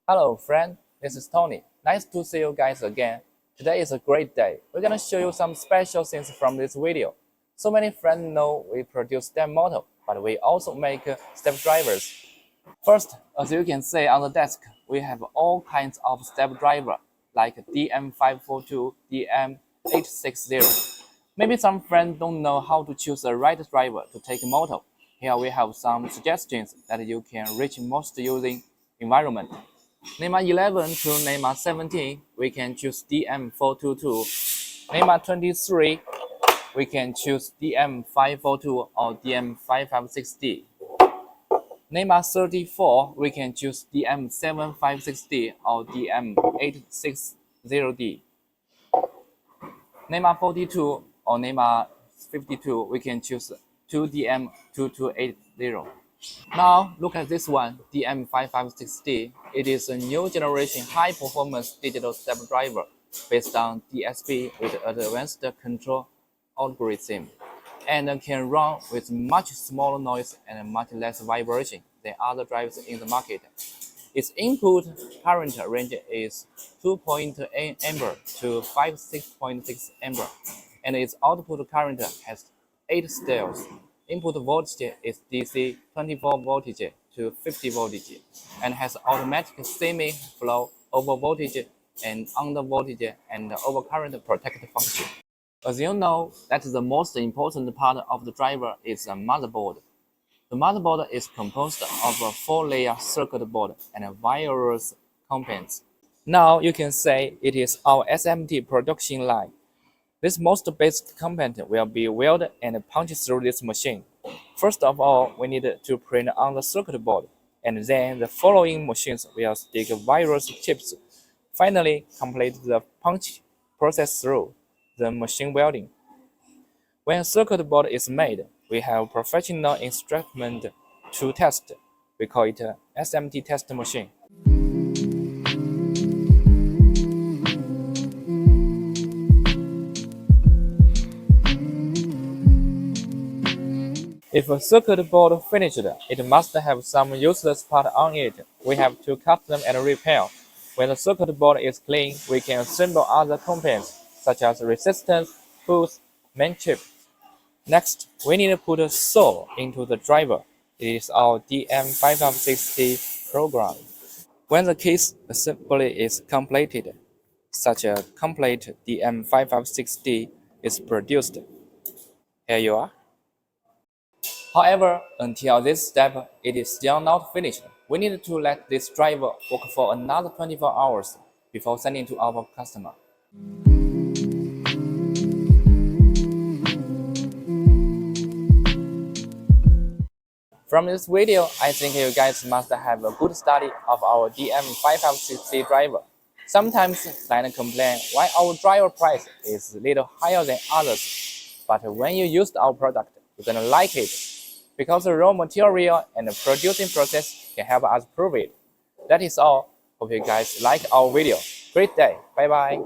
Hello friend, this is Tony. Nice to see you guys again. Today is a great day. We're gonna show you some special things from this video. So many friends know we produce step motor, but we also make step drivers. First, as you can see on the desk, we have all kinds of step driver like DM542, DM860. Maybe some friends don't know how to choose the right driver to take motor. Here we have some suggestions that you can reach most using environment. NEMA 11 to NEMA 17, we can choose DM422. NEMA 23, we can choose DM542 or DM5560. NEMA 34, we can choose DM7560 or DM860D. NEMA 42 or NEMA 52, we can choose 2DM2280. Now look at this one, DM5560. It is a new generation high-performance digital step driver based on DSP with advanced control algorithm, and can run with much smaller noise and much less vibration than other drivers in the market. Its input current range is 2.8 ampere to 56.6 ampere, and its output current has 8 steps. Input voltage is DC 24 voltage to 50 voltage and has automatic semi-flow over voltage and under voltage and overcurrent protective function. As you know, that the most important part of the driver is the motherboard. The motherboard is composed of a 4-layer circuit board and various components. Now you can say it is our SMT production line. This most basic component will be welded and punched through this machine. First of all, we need to print on the circuit board, and then the following machines will stick various chips. Finally, complete the punch process through the machine welding. When a circuit board is made, we have professional instrument to test. We call it a SMT test machine. If a circuit board finished, it must have some useless part on it. We have to cut them and repair. When the circuit board is clean, we can assemble other components such as resistance, hose, main chip. Next, we need to put a saw into the driver. It is our DM5560 program. When the case assembly is completed, such a complete DM5560 is produced. Here you are. However, until this step, it is still not finished. We need to let this driver work for another 24 hours before sending to our customer. From this video, I think you guys must have a good study of our DM5560 driver. Sometimes clients complain why our driver price is a little higher than others, but when you use our product, you're gonna like it, because the raw material and the producing process can help us prove it. That is all. Hope you guys like our video. Great day. Bye bye.